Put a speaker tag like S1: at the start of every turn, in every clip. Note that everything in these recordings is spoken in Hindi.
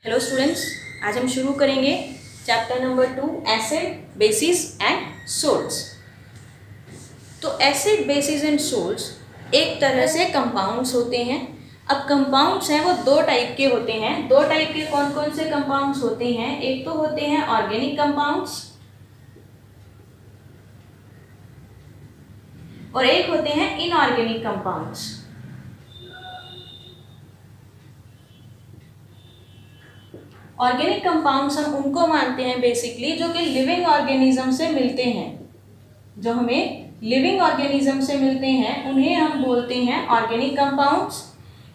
S1: हेलो स्टूडेंट्स, आज हम शुरू करेंगे chapter number 2 acid, basis and salts. तो एसिड, बेसिस एंड सोल्ट्स एक तरह से कंपाउंड्स होते हैं। अब कंपाउंड्स हैं वो दो टाइप के होते हैं। दो टाइप के कौन कौन से कंपाउंड्स होते हैं? एक तो होते हैं ऑर्गेनिक कंपाउंड्स और एक होते हैं इनऑर्गेनिक कंपाउंड्स। ऑर्गेनिक कंपाउंड्स हम उनको मानते हैं बेसिकली जो कि लिविंग ऑर्गेनिज्म से मिलते हैं। जो हमें लिविंग ऑर्गेनिज्म से मिलते हैं उन्हें हम बोलते हैं ऑर्गेनिक कंपाउंड्स।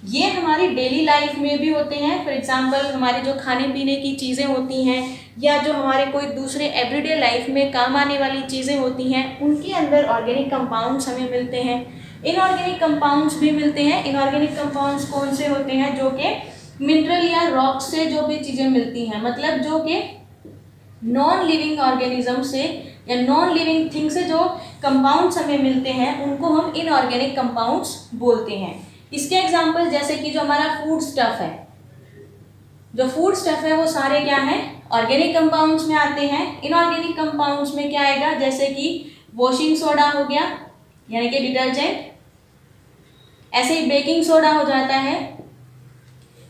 S1: ये हमारी डेली लाइफ में भी होते हैं। फॉर एग्जांपल हमारे जो खाने पीने की चीज़ें होती हैं या जो हमारे कोई दूसरे एवरीडे लाइफ में काम आने वाली चीज़ें होती हैं उनके अंदर ऑर्गेनिक कंपाउंड्स हमें मिलते हैं। इनऑर्गेनिक कंपाउंड्स भी मिलते हैं। इनऑर्गेनिक कंपाउंड्स कौन से होते हैं? जो कि मिनरल या रॉक से जो भी चीज़ें मिलती हैं, मतलब जो कि नॉन लिविंग ऑर्गेनिज्म से या नॉन लिविंग थिंग से जो कंपाउंड्स हमें मिलते हैं उनको हम इनऑर्गेनिक कंपाउंड्स बोलते हैं। इसके एग्जांपल जैसे कि जो हमारा फूड स्टफ है, जो फूड स्टफ है वो सारे क्या हैं? ऑर्गेनिक कंपाउंड्स में आते हैं। इनऑर्गेनिक कंपाउंड्स में क्या आएगा? जैसे कि वॉशिंग सोडा हो गया यानी कि डिटर्जेंट, ऐसे ही बेकिंग सोडा हो जाता है,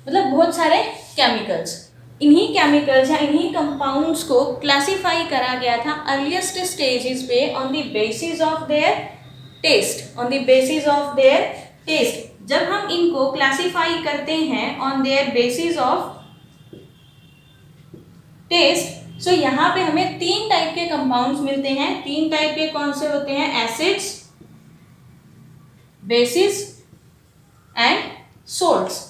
S1: मतलब बहुत सारे केमिकल्स। इन्हीं केमिकल्स या इन्हीं कंपाउंड्स को क्लासिफाई करा गया था अर्लीस्ट स्टेजेस पे on the basis of their test. On the basis of their test जब हम इनको क्लासिफाई करते हैं on their basis of test, so यहाँ पे हमें तीन टाइप के कंपाउंड्स मिलते हैं। तीन टाइप के कौन से होते हैं? Acids, basis and salts.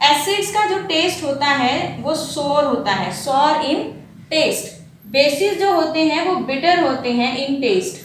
S1: Acids का जो टेस्ट होता है वो सोर होता है, सोर इन टेस्ट। बेसिस जो होते हैं वो बिटर होते हैं इन टेस्ट,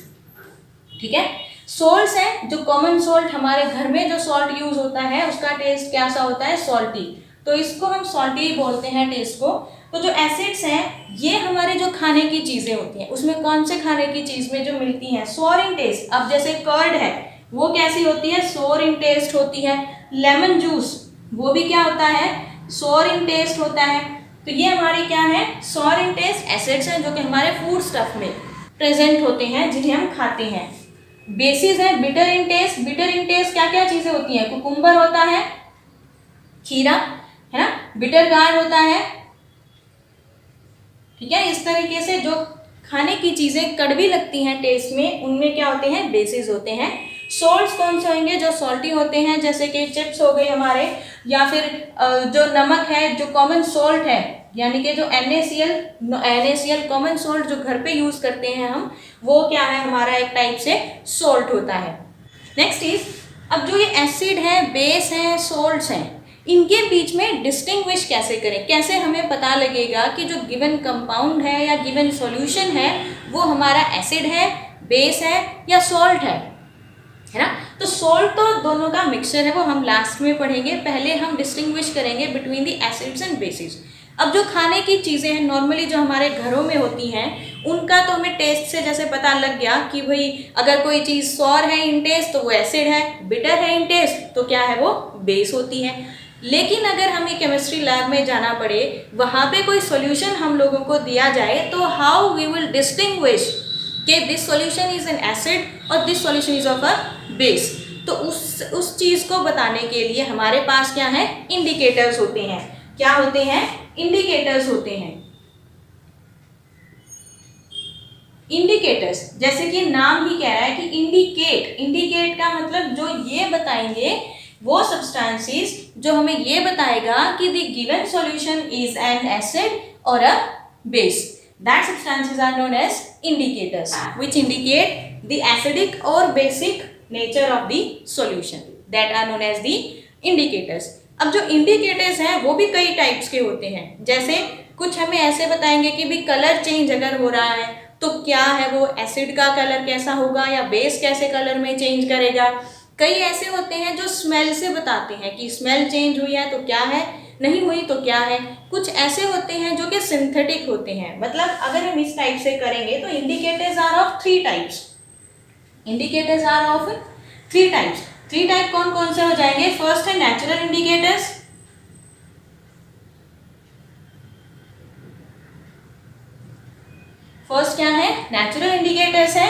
S1: ठीक है। सोल्ट्स हैं जो कॉमन सोल्ट, हमारे घर में जो सॉल्ट यूज होता है उसका टेस्ट कैसा होता है? सॉल्टी, तो इसको हम सॉल्टी बोलते हैं टेस्ट को। तो जो एसिड्स हैं ये हमारे जो खाने की चीज़ें होती हैं उसमें कौन से खाने की चीज़ में जो मिलती हैं? सोर इन टेस्ट। अब जैसे कर्ड है वो कैसी होती है? सोर इन टेस्ट होती है। लेमन जूस वो भी क्या होता है? सोर इन टेस्ट होता है। तो ये हमारी क्या है? सोर इन टेस्ट एसिड्स हैं जो कि हमारे फूड स्टफ में प्रेजेंट होते हैं जिन्हें हम खाते हैं। बेसिस है bitter in taste. Bitter in taste क्या क्या चीज़ें होती हैं? कुकुम्बर होता है, खीरा है ना, बिटर गार्ड होता है, ठीक है। इस तरीके से जो खाने की चीज़ें कड़वी लगती हैं टेस्ट में उनमें क्या होते हैं? बेसिस होते हैं। सोल्ट्स कौन से होंगे? जो सॉल्टी होते हैं, जैसे कि चिप्स हो गए हमारे, या फिर जो नमक है, जो कॉमन सोल्ट है यानी कि जो NaCl कॉमन सोल्ट जो घर पे यूज़ करते हैं हम, वो क्या है? हमारा एक टाइप से सोल्ट होता है। नेक्स्ट इज, अब जो ये एसिड है, बेस है, सोल्ट्स हैं, इनके बीच में डिस्टिंग्विश कैसे करें? कैसे हमें पता लगेगा कि जो गिवन कंपाउंड है या गिवन सॉल्यूशन है वो हमारा एसिड है, बेस है या सॉल्ट है ना। तो सोल्ट तो दोनों का मिक्सचर है, वो हम लास्ट में पढ़ेंगे। पहले हम डिस्टिंग्विश करेंगे between the acids and bases. अब जो खाने की चीज़ें हैं नॉर्मली जो हमारे घरों में होती हैं उनका तो हमें टेस्ट से जैसे पता लग गया कि भाई अगर कोई चीज़ सॉर है इन टेस्ट तो वो एसिड है, बिटर है इन टेस्ट तो क्या है? वो बेस होती है। लेकिन अगर हमें केमिस्ट्री लैब में जाना पड़े, वहाँ पे कोई सॉल्यूशन हम लोगों को दिया जाए, तो हाउ वी विल डिस्टिंग्विश कि this solution is an acid और this solution is of a base? तो उस चीज़ को बताने के लिए हमारे पास क्या है? इंडिकेटर्स होते हैं। क्या होते हैं? इंडिकेटर्स होते हैं। इंडिकेटर्स जैसे कि नाम ही कह रहा है कि इंडिकेट। इंडिकेट का मतलब जो ये बताएंगे वो सब्सटेंसेस जो हमें ये बताएगा कि the given solution is an acid और a base. That substances are known as indicators, which indicate the acidic or basic nature of the solution. That are known as the indicators. अब जो indicators हैं वो भी कई टाइप्स के होते हैं। जैसे कुछ हमें ऐसे बताएंगे कि भी कलर चेंज अगर हो रहा है तो क्या है वो? एसिड का कलर कैसा होगा या बेस कैसे कलर में चेंज करेगा। कई ऐसे होते हैं जो स्मेल से बताते हैं कि स्मेल चेंज हुई है तो क्या है, नहीं हुई तो क्या है। कुछ ऐसे होते हैं जो कि सिंथेटिक होते हैं। मतलब अगर हम इस टाइप से करेंगे तो indicators are of three types. Indicators are of three types. Three type कौन कौन से हो जाएंगे? फर्स्ट है नेचुरल इंडिकेटर्स, फर्स्ट क्या है, नेचुरल इंडिकेटर्स है।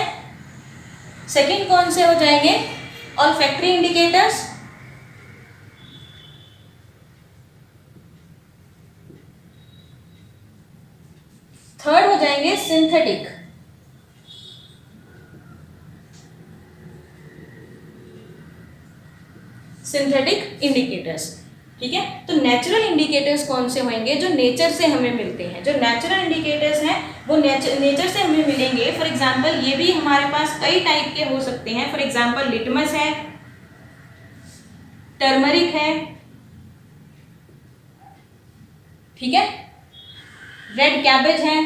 S1: सेकंड कौन से हो जाएंगे, ऑल्फैक्टरी इंडिकेटर्स। थर्ड हो जाएंगे सिंथेटिक। Synthetic indicators. ठीक है, तो नेचुरल इंडिकेटर्स कौन से होंगे, जो नेचर से हमें मिलते हैं। जो नेचुरल इंडिकेटर्स हैं वो नेचर से हमें मिलेंगे। फॉर एग्जांपल ये भी हमारे पास कई टाइप के हो सकते हैं। फॉर एग्जांपल लिटमस है, टर्मरिक है, ठीक है, रेड कैबेज है,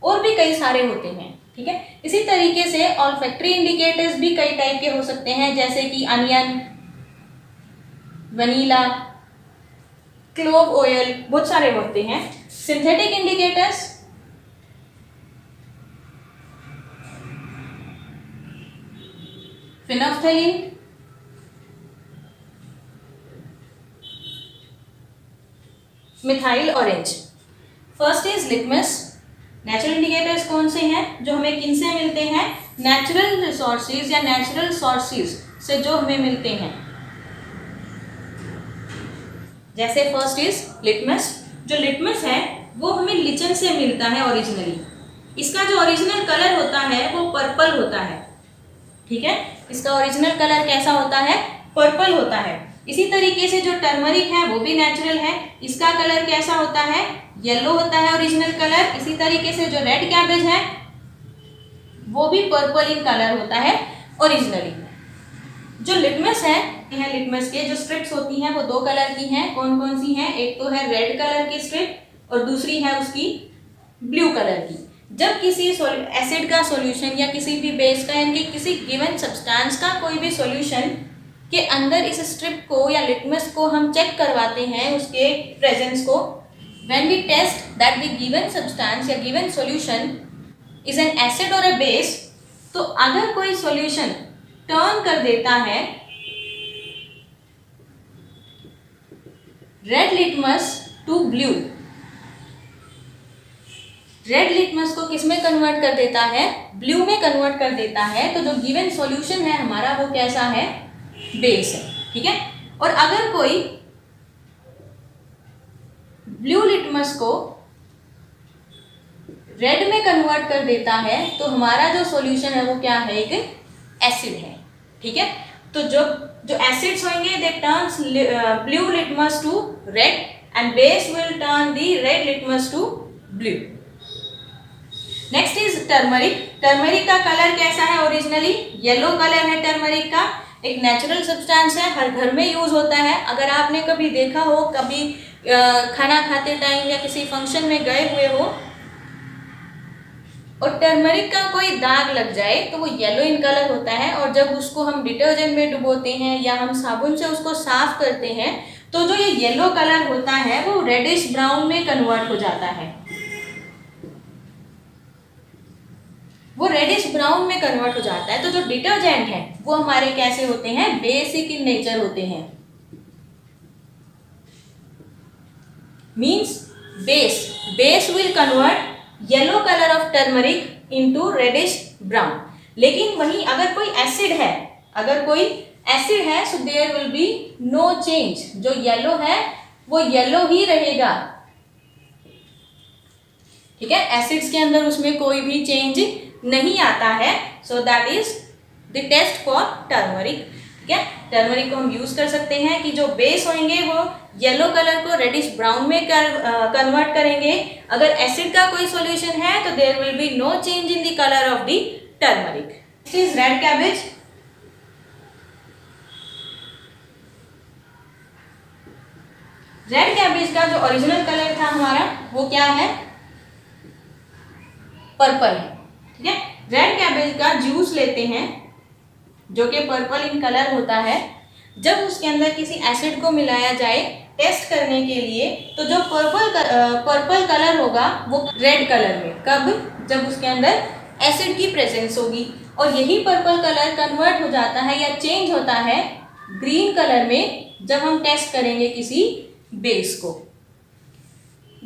S1: और भी कई सारे होते हैं। ठीक है, इसी तरीके से ऑल्फैक्टरी इंडिकेटर्स भी कई टाइप के हो सकते हैं, जैसे कि अनियन, वनीला, क्लोव ऑयल, बहुत सारे होते हैं। Synthetic indicators, phenolphthalein, methyl orange. First is litmus. Natural indicators कौन से हैं, जो हमें किन से मिलते हैं, नेचुरल रिसोर्सेज या नेचुरल सोर्सेज से जो हमें मिलते हैं। जैसे फर्स्ट इज लिटमस। जो लिटमस है वो हमें लिचन से मिलता है ओरिजिनली। इसका जो ओरिजिनल कलर होता है वो पर्पल होता है। ठीक है, इसका ओरिजिनल कलर कैसा होता है, पर्पल होता है। इसी तरीके से जो टर्मरिक है वो भी नेचुरल है। इसका कलर कैसा होता है, येलो होता है ओरिजिनल कलर। इसी तरीके से जो रेड कैबेज है वो भी पर्पल इन कलर होता है ओरिजिनली। जो लिटमस है, लिटमस के जो स्ट्रिप्स होती हैं वो दो कलर की हैं। कौन कौन सी हैं, एक तो है रेड कलर की स्ट्रिप और दूसरी है उसकी ब्लू कलर की। जब किसी एसिड का सॉल्यूशन या किसी भी बेस का यानी किसी गिवन सब्सटेंस का कोई भी सॉल्यूशन के अंदर इस स्ट्रिप को या लिटमस को हम चेक करवाते हैं उसके प्रेजेंस को, when we test that the given substance या given solution is an acid or a base, तो अगर कोई सॉल्यूशन टर्न कर देता है red litmus to blue, red litmus को किस में कन्वर्ट कर देता है, ब्लू में कन्वर्ट कर देता है, तो जो गिवन सॉल्यूशन है हमारा वो कैसा है, बेस है। ठीक है, और अगर कोई ब्लू लिटमस को रेड में कन्वर्ट कर देता है तो हमारा जो सॉल्यूशन है वो क्या है, एक एसिड है। ठीक है, तो जो एसिड्स होंगे they turns blue litmus to red and base will turn the red litmus to blue. Next is turmeric. Turmeric का कलर कैसा है, ओरिजिनली येलो कलर है टर्मरिक का। एक नेचुरल सब्सटेंस है, हर घर में यूज होता है। अगर आपने कभी देखा हो, कभी खाना खाते टाइम या किसी फंक्शन में गए हुए हो और टर्मरिक का कोई दाग लग जाए तो वो येलो इन कलर होता है, और जब उसको हम डिटर्जेंट में डुबोते हैं या हम साबुन से उसको साफ करते हैं तो जो ये येलो कलर होता है वो रेडिश ब्राउन में कन्वर्ट हो जाता है, वो रेडिश ब्राउन में कन्वर्ट हो जाता है। तो जो डिटर्जेंट है वो हमारे कैसे होते हैं, बेसिक इन नेचर होते हैं। Means base will convert yellow colour of turmeric into reddish brown. लेकिन वहीं अगर कोई एसिड है, so there will be no change. जो येलो है वो येलो ही रहेगा। ठीक है, एसिड्स के अंदर उसमें कोई भी चेंज नहीं आता है। So that is the test for turmeric. ठीक है, टर्मरिक को हम यूज कर सकते हैं कि जो बेस होंगे वो येलो कलर को रेडिश ब्राउन में कन्वर्ट करेंगे। अगर एसिड का कोई सॉल्यूशन है तो there will be no change in the colour of the turmeric. Next is red cabbage. Red cabbage का जो ओरिजिनल कलर था हमारा वो क्या है, पर्पल है। ठीक है, रेड कैबेज का जूस लेते हैं जो कि पर्पल इन कलर होता है। जब उसके अंदर किसी एसिड को मिलाया जाए टेस्ट करने के लिए तो जो पर्पल कलर होगा वो रेड कलर में, कब, जब उसके अंदर एसिड की प्रेजेंस होगी। और यही पर्पल कलर कन्वर्ट हो जाता है या चेंज होता है ग्रीन कलर में जब हम टेस्ट करेंगे किसी बेस को।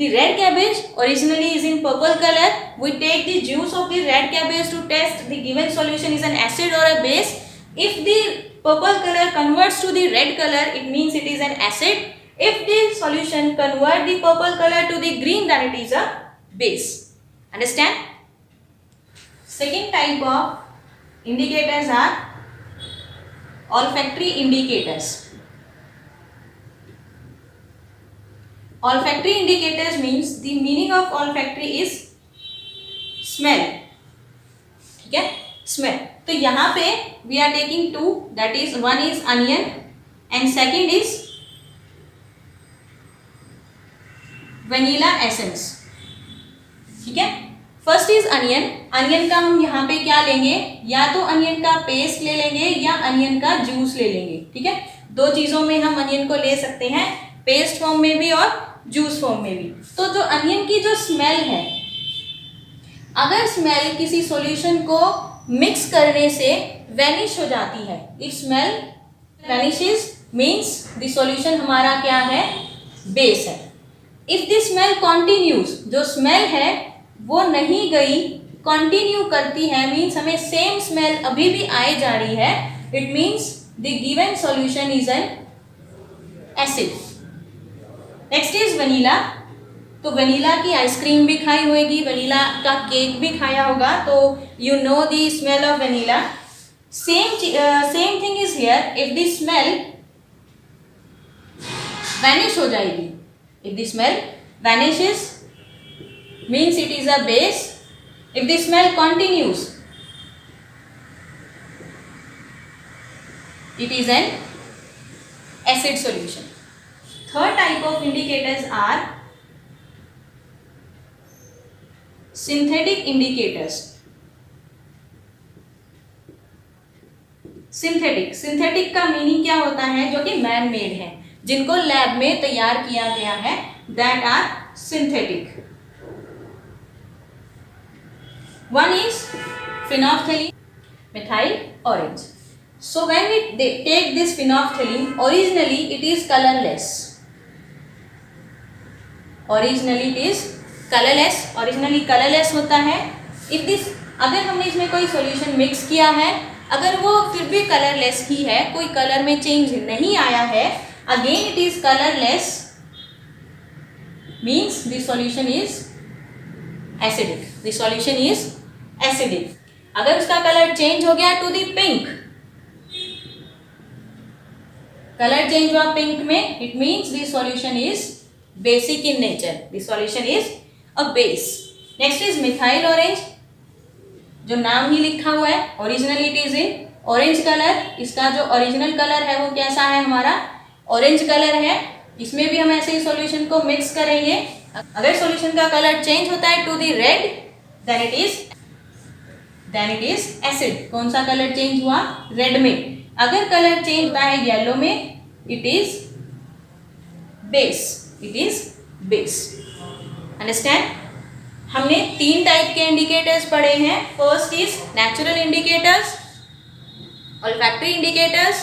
S1: The red cabbage originally is in purple color. We take the juice of the red cabbage to test the given solution is an acid or a base. If the purple color converts to the red color, it means it is an acid. If the solution convert the purple color to the green, then it is a base. Understand? Second type of indicators are olfactory indicators. Olfactory indicators means the meaning of olfactory is smell. ठीक है, smell. तो यहाँ पे we are taking two, that is one is onion and second is vanilla essence. ठीक है, फर्स्ट इज अनियन. अनियन का हम यहाँ पे क्या लेंगे, या तो अनियन का पेस्ट ले लेंगे या अनियन का जूस ले लेंगे. ठीक है, दो चीजों में हम अनियन को ले सकते हैं, पेस्ट फॉर्म में भी और जूस फॉर्म में भी. तो जो अनियन की जो स्मेल है, अगर स्मेल किसी सॉल्यूशन को मिक्स करने से वैनिश हो जाती है, if smell vanishes means the solution हमारा क्या है, बेस है. इफ द स्मेल कंटिन्यूज, जो स्मेल है वो नहीं गई, कंटिन्यू करती है, मींस हमें सेम स्मेल अभी भी आए जा रही है, it means the given solution is an acid. Next is vanilla. तो वनीला की आइसक्रीम भी खाई होगी, वनीला का केक भी खाया होगा, तो you know the smell of vanilla. Same thing is here. If the smell vanish हो जाएगी, if the smell vanishes means it is a base. If the smell continues, it is an acid solution. Third type of indicators are synthetic indicators. Synthetic का मीनिंग क्या होता है, जो कि मैन मेड है, जिनको लैब में तैयार किया गया है, that are synthetic. One is phenolphthalein, methyl orange. So when we take this phenolphthalein, originally it is colorless. Originally colorless होता है. If this, अगर हमने इसमें कोई solution mix किया है, अगर वो फिर भी colorless ही है, कोई color में change नहीं आया है, again it is colorless, means the solution is acidic. The solution is acidic. अगर उसका कलर चेंज हो गया to the pink, colour change हुआ पिंक में, it means the solution is basic in nature, the solution is a base. Next is methyl orange. जो नाम ही लिखा हुआ है, originally it is in orange colour. इसका जो ओरिजिनल कलर है वो कैसा है, हमारा ऑरेंज कलर है. इसमें भी हम ऐसे ही सॉल्यूशन को मिक्स करेंगे. अगर सॉल्यूशन का कलर चेंज होता है to the red, then it is acid. कौन सा कलर चेंज हुआ, रेड में. अगर कलर चेंज होता है येलो में, इट इज बेस. अंडरस्टैंड? हमने 3 टाइप के इंडिकेटर्स पढ़े हैं. First is natural indicators, olfactory indicators,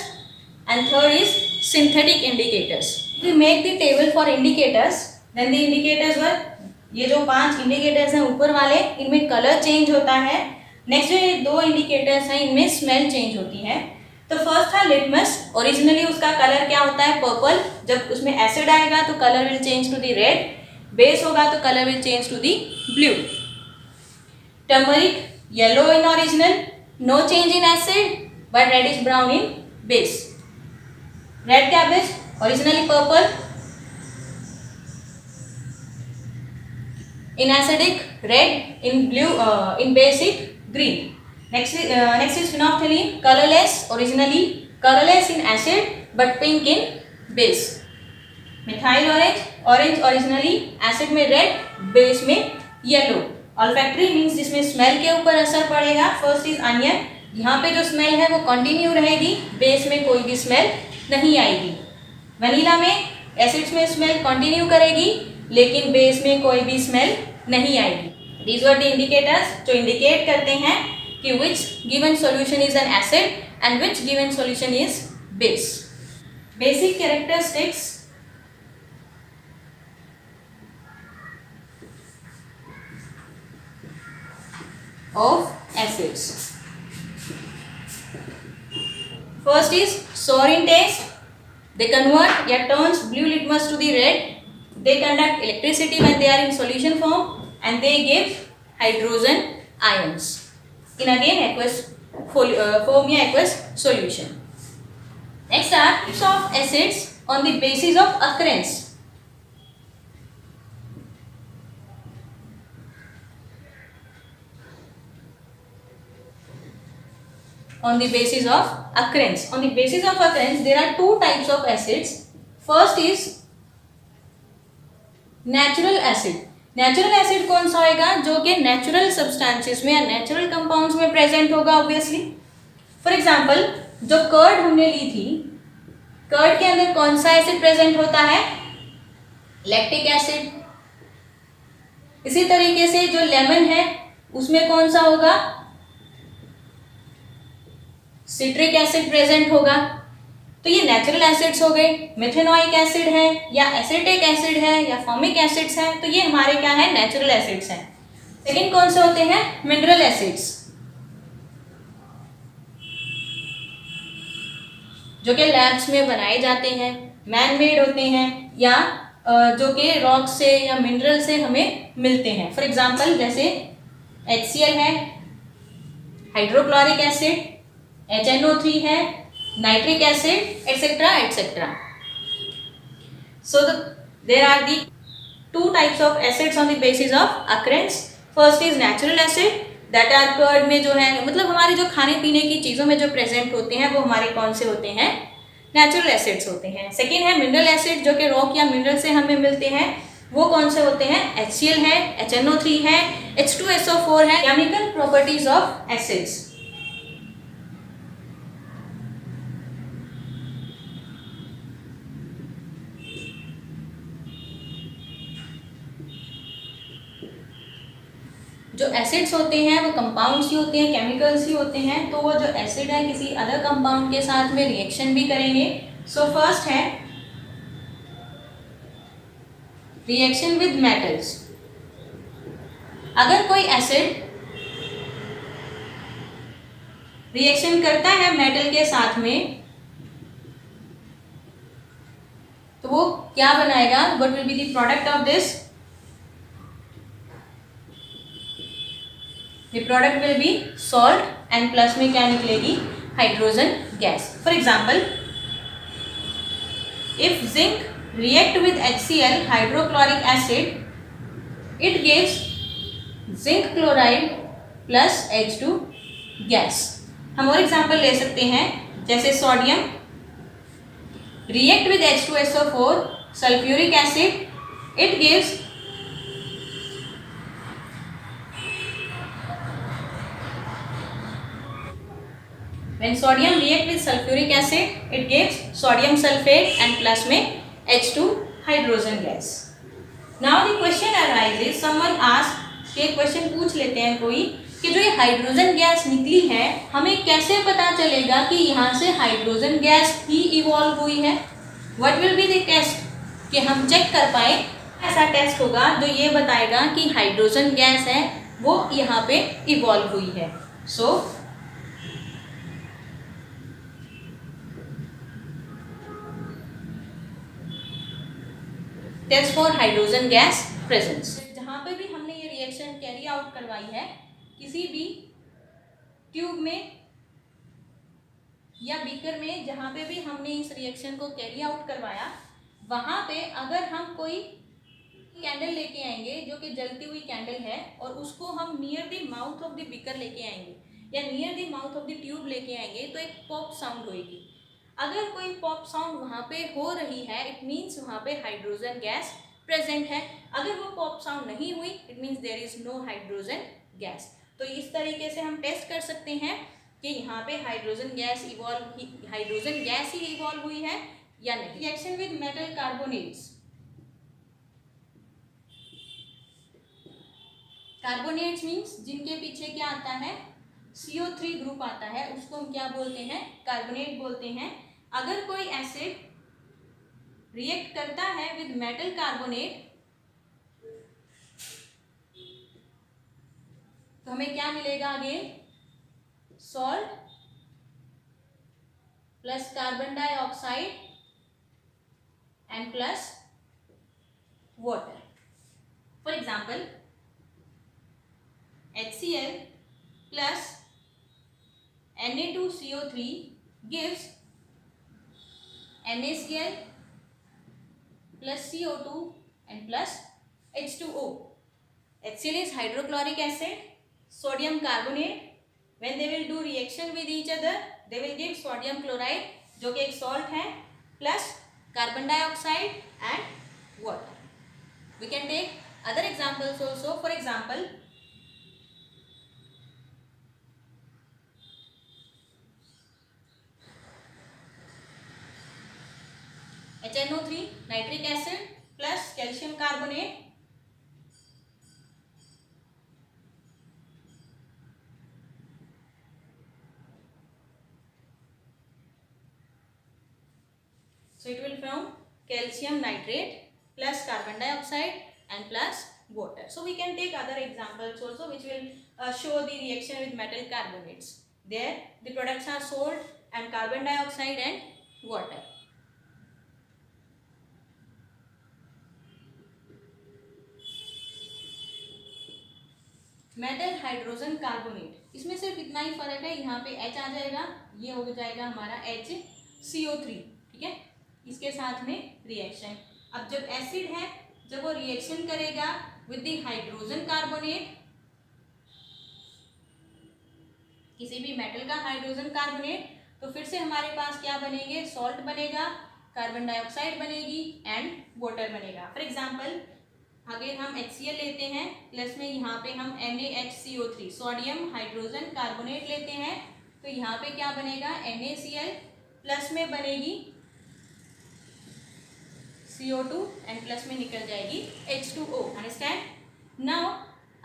S1: and third is synthetic indicators. We make the table for indicators. Then the indicators were, ये जो 5 इंडिकेटर्स हैं ऊपर वाले, इनमें कलर चेंज होता है. नेक्स्ट जो ये 2 इंडिकेटर्स हैं, इनमें स्मेल चेंज होती है. तो फर्स्ट था लिटमस. ओरिजिनली उसका कलर क्या होता है, पर्पल. जब उसमें एसिड आएगा तो colour will change to the red. Base होगा तो colour will change to the blue. Turmeric, yellow in original, no change in acid, but reddish brown in base. Red cabbage, originally purple, in acidic red, in blue, in basic green. Next is phenolphthalein, colorless, originally colorless in acid but pink in base. Methyl orange originally acid में red, base में yellow. Olfactory means जिसमें smell के ऊपर असर पड़ेगा. First is onion, यहाँ पे जो smell है वो continue रहेगी, base में कोई भी smell नहीं आएगी. Vanilla में acids में smell continue करेगी, लेकिन बेस में कोई भी स्मेल नहीं आएगी. These were the indicators जो इंडिकेट करते हैं कि which given solution is an acid and which given solution is base. Basic characteristics. of acids. First is sour in taste. They convert या turns blue litmus to the red. They conduct electricity when they are in solution form, and they give hydrogen ions in again aqueous foam या aqueous solution. Next are types of acids on the basis of occurrence. On the basis of occurrence. On the basis of occurrence, there are two types of acids. First is natural acid. Natural acid कौन सा होगा? जो कि नेचुरल सब्सटेंसेस में या नेचुरल कंपाउंड्स में प्रेजेंट होगा ऑब्वियसली. फॉर एग्जांपल जो कर्ड हमने ली थी, कर्ड के अंदर कौन सा एसिड प्रेजेंट होता है? Lactic acid. इसी तरीके से जो लेमन है उसमें कौन सा होगा? सिट्रिक एसिड प्रेजेंट होगा. तो ये नेचुरल एसिड्स हो गए. मेथेनोइक एसिड है या एसिटिक एसिड है या फॉर्मिक एसिड्स हैं, तो ये हमारे क्या है? नेचुरल एसिड्स हैं. सेकंड कौन से होते हैं? मिनरल एसिड्स, जो कि लैब्स में बनाए जाते हैं, मैन मेड होते हैं या जो कि रॉक से या मिनरल से हमें मिलते हैं. फॉर एग्जांपल जैसे HCl है, हाइड्रोक्लोरिक एसिड, HNO3 है, nitric acid, etcetera etcetera. So there are the two types of acids on the basis of occurrence. First is natural acid that are curd में जो है, मतलब हमारे जो खाने पीने की चीज़ों में जो प्रेजेंट होते हैं वो हमारे कौन से होते हैं? नेचुरल एसिड्स होते हैं. सेकेंड है मिनरल एसिड, जो कि रॉक या मिनरल से हमें मिलते हैं. वो कौन से होते हैं? HCl है, HNO3 है, H2SO4 है. Chemical properties of acids. जो एसिड्स होते हैं वो कंपाउंड्स ही होते हैं, केमिकल्स ही होते हैं. तो वो जो एसिड है किसी अदर कंपाउंड के साथ में रिएक्शन भी करेंगे. सो फर्स्ट है रिएक्शन विद मेटल्स. अगर कोई एसिड रिएक्शन करता है मेटल के साथ में, तो वो क्या बनाएगा? What will be the product of this? The product will be salt and plus में क्या निकलेगी? Hydrogen gas. For example if zinc react with HCl hydrochloric acid, it gives zinc chloride plus H2 gas. हम और एग्जाम्पल ले सकते हैं, जैसे sodium react with H2SO4 sulfuric acid, it gives when sodium react with sulfuric acid, it gives sodium sulfate and plus में H2 hydrogen gas. Now the question arises, someone asked, कि क्वेश्चन पूछ लेते हैं कोई कि जो ये हाइड्रोजन गैस निकली है, हमें कैसे पता चलेगा कि यहाँ से हाइड्रोजन गैस ही इवॉल्व हुई है? What will be the test कि हम चेक कर पाए? ऐसा टेस्ट होगा जो ये बताएगा कि हाइड्रोजन गैस है वो यहाँ पे इवॉल्व हुई है. So test for hydrogen gas presence. जहाँ पे भी हमने ये रिएक्शन कैरी आउट करवाई है, किसी भी ट्यूब में या बीकर में, जहाँ पे भी हमने इस रिएक्शन को कैरी आउट करवाया, वहाँ पे अगर हम कोई कैंडल लेके आएंगे जो कि जलती हुई कैंडल है, और उसको हम near the mouth of the beaker लेके आएंगे या near the mouth of the tube लेके आएंगे, तो एक पॉप साउंड होगी. अगर कोई पॉप साउंड वहाँ पे हो रही है, इट मीन्स वहाँ पे हाइड्रोजन गैस प्रेजेंट है. अगर वो पॉप साउंड नहीं हुई, it means there is no hydrogen gas. तो इस तरीके से हम टेस्ट कर सकते हैं कि यहाँ पे हाइड्रोजन गैस ही इवॉल्व हुई है या नहीं. Reaction with metal carbonates. Carbonates means जिनके पीछे क्या आता है? CO3 ग्रुप आता है, उसको हम क्या बोलते हैं? कार्बोनेट बोलते हैं. अगर कोई एसिड रिएक्ट करता है विद मेटल कार्बोनेट, तो हमें क्या मिलेगा again, salt plus carbon dioxide and plus water. For example HCl plus Na2CO3 gives NaCl plus CO2 and plus H2O. HCl is hydrochloric acid, sodium carbonate. When they will do reaction with each other, they will give sodium chloride जो कि एक salt है, plus carbon dioxide and water. We can take other examples also. For example, HNO3 nitric acid plus calcium carbonate. So it will form calcium nitrate plus carbon dioxide and plus water. So we can take other examples also which will show the reaction with metal carbonates. There the products are salt and carbon dioxide and water. Metal hydrogen carbonate, इसमें सिर्फ इतना ही फर्क है, यहाँ पे H आ जाएगा, ये हो जाएगा हमारा HCO3, ठीक है, इसके साथ में रिएक्शन. अब जब एसिड है, जब वो रिएक्शन करेगा विद द हाइड्रोजन कार्बोनेट, किसी भी मेटल का हाइड्रोजन कार्बोनेट, तो फिर से हमारे पास क्या बनेंगे, सॉल्ट बनेगा, कार्बन डाइऑक्साइड बनेगी एंड वाटर बनेगा. फॉर एग्जाम्पल अगेन हम HCl लेते हैं, प्लस में यहाँ पे हम NaHCO3 सोडियम हाइड्रोजन कार्बोनेट लेते हैं, तो यहाँ पे क्या बनेगा, NaCl प्लस में बनेगी CO2 एंड प्लस में निकल जाएगी H2O. Understand. Now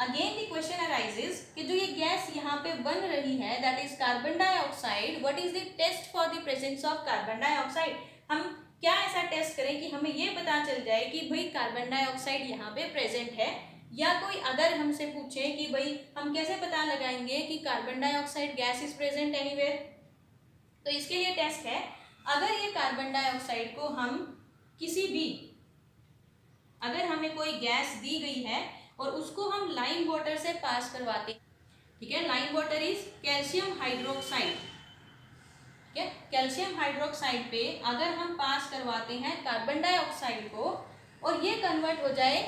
S1: again the question arises कि जो ये गैस यहाँ पे बन रही है that is carbon dioxide, what is the test for the presence of carbon dioxide. हम क्या ऐसा टेस्ट करें कि हमें ये पता चल जाए कि भाई कार्बन डाइऑक्साइड यहाँ पे प्रेजेंट है, या कोई अगर हमसे पूछे कि भाई हम कैसे पता लगाएंगे कि carbon dioxide gas is present anywhere. तो इसके लिए टेस्ट है, अगर ये कार्बन डाइऑक्साइड को हम किसी भी, अगर हमें कोई गैस दी गई है और उसको हम लाइम वाटर से पास करवाते, ठीक है, lime water is calcium hydroxide, ठीक है, कैल्शियम हाइड्रोक्साइड पे अगर हम पास करवाते हैं कार्बन डाइऑक्साइड को और ये कन्वर्ट हो जाए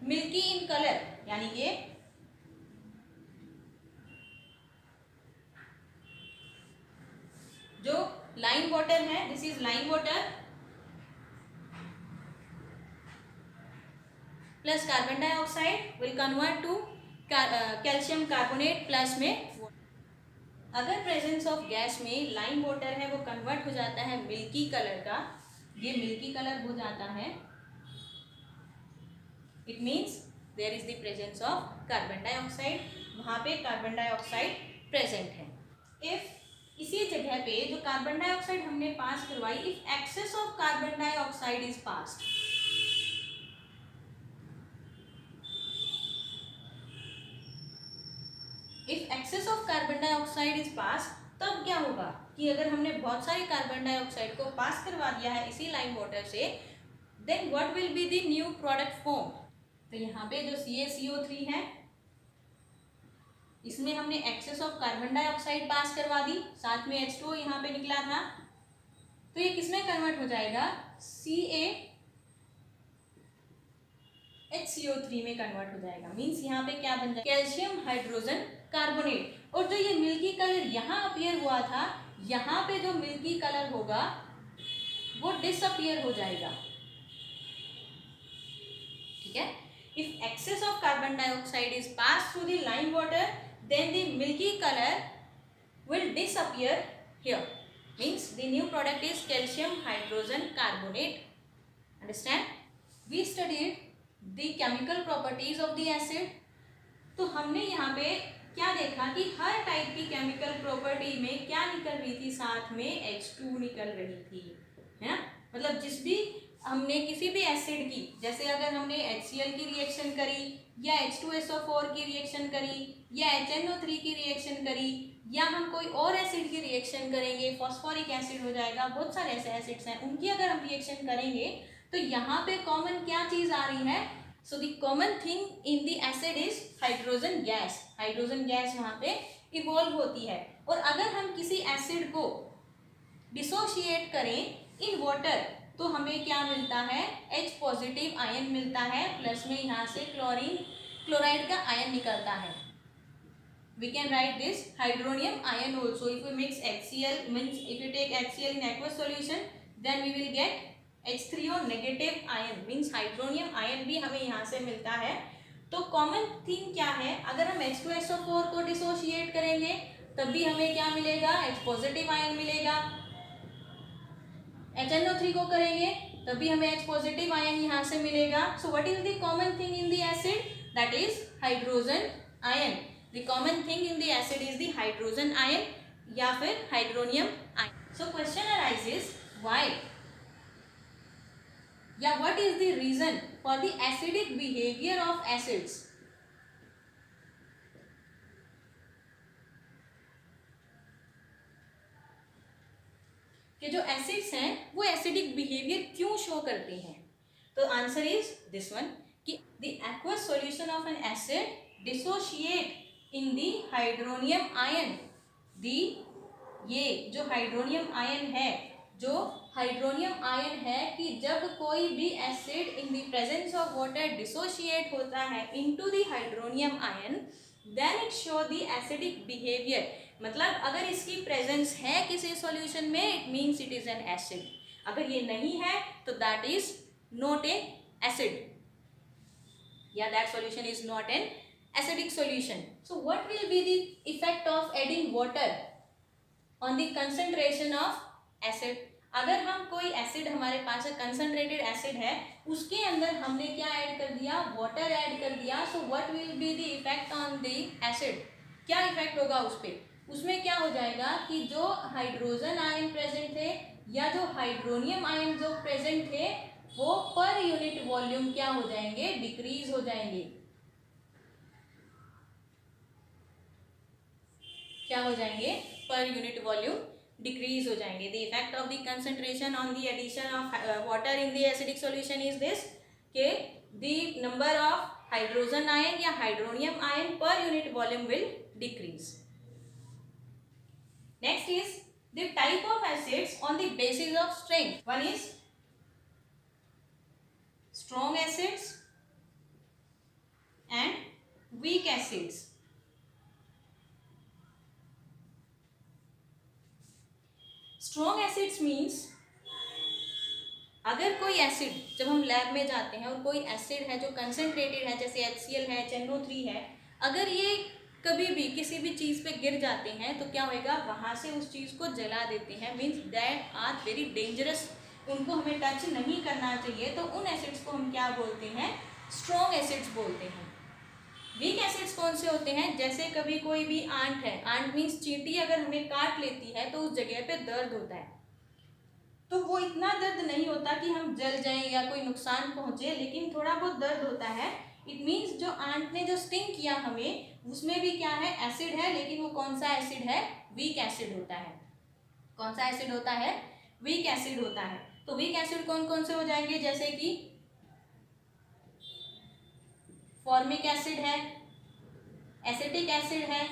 S1: मिल्की इन कलर, यानी कि जो लाइम वाटर है, this is lime water plus carbon dioxide will convert to calcium carbonate plus में. अगर प्रेजेंस ऑफ गैस में लाइम वाटर है वो कन्वर्ट हो जाता है मिल्की कलर का, ये मिल्की कलर हो जाता है, it means there is the presence of carbon dioxide, वहाँ पे कार्बन डाइऑक्साइड प्रेजेंट है. इफ इसी जगह पे जो कार्बन डाइऑक्साइड हमने पास करवाई, if excess of carbon dioxide is passed, if excess of carbon dioxide is pass, तब क्या होगा कि अगर हमने बहुत सारे कार्बन डाइऑक्साइड को पास करवा दिया है इसी लाइम वाटर से, then what will be the new product form. तो यहाँ पे जो CaCO3 है, इसमें हमने excess of carbon dioxide pass करवा दी, साथ में H2O यहाँ पे निकला था, तो ये किसमें कन्वर्ट हो जाएगा, HCO3 में कन्वर्ट हो जाएगा. मीन्स यहाँ पे क्या बन जाएगा, कैल्शियम हाइड्रोजन कार्बोनेट. और जो ये मिल्की कलर यहाँ अपीयर हुआ था, यहाँ पे जो मिल्की कलर होगा वो डिसअपीयर हो जाएगा, ठीक है. If excess of carbon dioxide is pass through the lime water, then the milky colour will disappear here, means the new product is calcium hydrogen carbonate. Understand. We studied the chemical properties of the acid. तो हमने यहाँ पे क्या देखा कि हर टाइप की केमिकल प्रॉपर्टी में क्या निकल रही थी, साथ में H2 निकल रही थी, है ना. मतलब जिस भी हमने किसी भी एसिड की, जैसे अगर हमने HCl की रिएक्शन करी या H2SO4 की रिएक्शन करी या HNO3 की रिएक्शन करी या हम कोई और एसिड की रिएक्शन करेंगे, फॉस्फोरिक एसिड हो जाएगा, बहुत सारे ऐसे एसिड्स हैं, उनकी अगर हम रिएक्शन करेंगे तो यहाँ पे कॉमन क्या चीज आ रही है? So the common thing in the acid is hydrogen gas. Hydrogen gas यहाँ पे इवॉल्व होती है। और अगर हम किसी एसिड को डिसोशिएट करें इन वाटर तो हमें क्या मिलता है? H पॉजिटिव आयन मिलता है, प्लस में यहाँ से क्लोराइड का आयन निकलता है। We can write this hydronium ion also. If we mix HCl, means if you take HCl in aqueous solution, then we will get H3O negative ion, means hydronium ion भी हमें यहाँ से मिलता है। तो कॉमन थिंग क्या है? अगर हम H2SO4 को डिसोशिएट करेंगे तब भी हमें क्या मिलेगा? H पॉजिटिव आयन मिलेगा। HNO3 को करेंगे तब भी हमें H पॉजिटिव आयन यहाँ से मिलेगा। So what is the common thing in the acid? That is hydrogen ion. The common thing in the acid is the hydrogen ion या फिर hydronium ion. So question arises why या what is the reason for the acidic behaviour of acids? कि जो एसिड्स हैं वो एसिडिक बिहेवियर क्यों शो करते हैं? तो आंसर इज दिस वन कि the aqueous solution of an acid dissociate in the hydronium ion. ये जो हाइड्रोनियम आयन है, कि जब कोई भी acid in the presence of water dissociate होता है into the hydronium ion, then it show the acidic behaviour. मतलब अगर इसकी प्रेजेंस है किसी सॉल्यूशन में, it means it is an acid. अगर ये नहीं है तो that is not a acid या that solution is not an acidic solution. So what will be the effect of adding water on the concentration of acid? अगर हम कोई एसिड हमारे पास है, कंसंट्रेटेड एसिड है, उसके अंदर हमने क्या ऐड कर दिया? वाटर ऐड कर दिया। So what will be the effect on the acid? क्या इफेक्ट होगा उस पर? उसमें क्या हो जाएगा कि जो हाइड्रोजन आयन प्रेजेंट थे या जो हाइड्रोनियम आयन जो प्रेजेंट थे वो पर यूनिट वॉल्यूम क्या हो जाएंगे? डिक्रीज हो जाएंगे। क्या हो जाएंगे? पर यूनिट वॉल्यूम डिक्रीज हो जाएंगे। The effect of the concentration on the addition of water in the acidic solution is this के the number of hydrogen ion या hydronium ion per unit volume will decrease. Next is the type of acids on the basis of strength. One is strong acids and weak acids. Strong acids means अगर कोई एसिड, जब हम लैब में जाते हैं और कोई एसिड है जो कंसंट्रेटेड है, जैसे HCl है, HNO3 है, अगर ये कभी भी किसी भी चीज़ पे गिर जाते हैं तो क्या होएगा? वहाँ से उस चीज़ को जला देते हैं। Means that are very dangerous, उनको हमें टच नहीं करना चाहिए। तो उन एसिड्स को हम क्या बोलते हैं? स्ट्रॉन्ग एसिड्स बोलते हैं। वीक एसिड्स कौन से होते हैं? जैसे कभी कोई भी आंट है, आंट मीन्स चींटी अगर हमें काट लेती है तो उस जगह पे दर्द होता है, तो वो इतना दर्द नहीं होता कि हम जल जाएं या कोई नुकसान पहुंचे, लेकिन थोड़ा बहुत दर्द होता है। इट मीन्स जो आंट ने जो स्टिंग किया हमें, उसमें भी क्या है? एसिड है, लेकिन वो कौन सा एसिड है? वीक एसिड होता है। कौन सा एसिड होता है? वीक एसिड होता है। तो वीक एसिड कौन कौन से हो जाएंगे? जैसे कि फॉर्मिक एसिड है, एसिटिक एसिड है।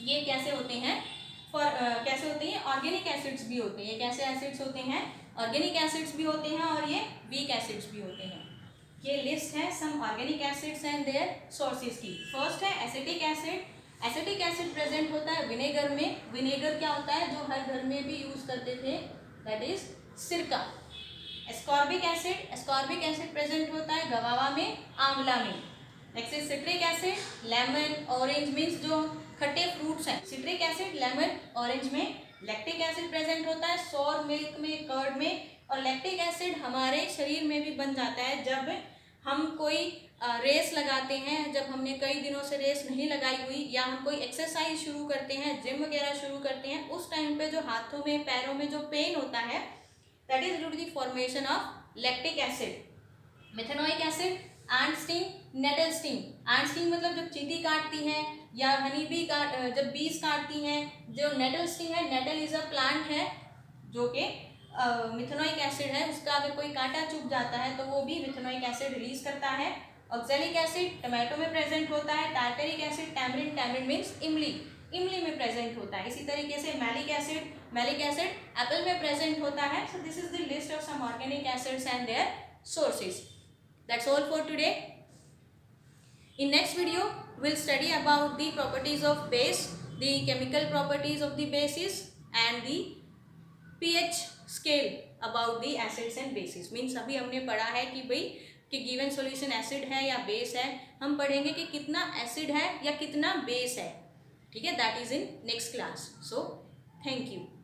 S1: ये कैसे होते हैं? कैसे होते हैं? ऑर्गेनिक एसिड्स भी होते हैं। ये कैसे एसिड्स होते हैं? ऑर्गेनिक एसिड्स भी होते हैं और ये वीक एसिड्स भी होते हैं। ये लिस्ट है some organic acids and their sources की। फर्स्ट है acetic acid. Acetic acid present होता है विनेगर में। विनेगर क्या होता है? जो हर घर में भी यूज करते थे, दैट इज सिरका। Ascorbic acid, ascorbic acid present होता है गवावा में, आंवला में। Next is citric acid, lemon, orange, means जो खट्टे फ्रूट्स हैं, सिट्रिक एसिड, लेमन, ऑरेंज में। लैक्टिक एसिड प्रेजेंट होता है सोर मिल्क में, कर्ड में। और लैक्टिक एसिड हमारे शरीर में भी बन जाता है जब हम कोई रेस लगाते हैं, जब हमने कई दिनों से रेस नहीं लगाई हुई, या हम कोई एक्सरसाइज शुरू करते हैं, जिम वगैरह शुरू करते हैं, उस टाइम पे जो हाथों में, पैरों में जो पेन होता है, that is due to the formation of lactic acid. Methanoic acid, ant sting, nettle sting. Ant sting मतलब जब चींटी काटती है या हनी बी जब बीज काटती हैं. जो नेटल स्टिंग है, नेटल इज अ प्लांट है जो कि मिथेनोइक एसिड है, उसका अगर कोई कांटा चुभ जाता है तो वो भी मिथेनोइक एसिड रिलीज करता है. ऑक्सैलिक एसिड टोमेटो में प्रेजेंट होता है. Tartaric acid tamarind, tamarind means इमली, इमली में प्रेजेंट होता है. इसी तरीके से मैलिक एसिड एप्पल में प्रेजेंट होता है. So this is the list of some organic acids and their sources. That's all for today. In next video we'll study about the properties of base, the chemical properties of the bases and the pH scale about the acids and bases. Means अभी हमने पढ़ा है कि भाई कि given solution acid है या base है. हम पढ़ेंगे कि कितना acid है या कितना base है. ठीक है, that is in next class. So thank you.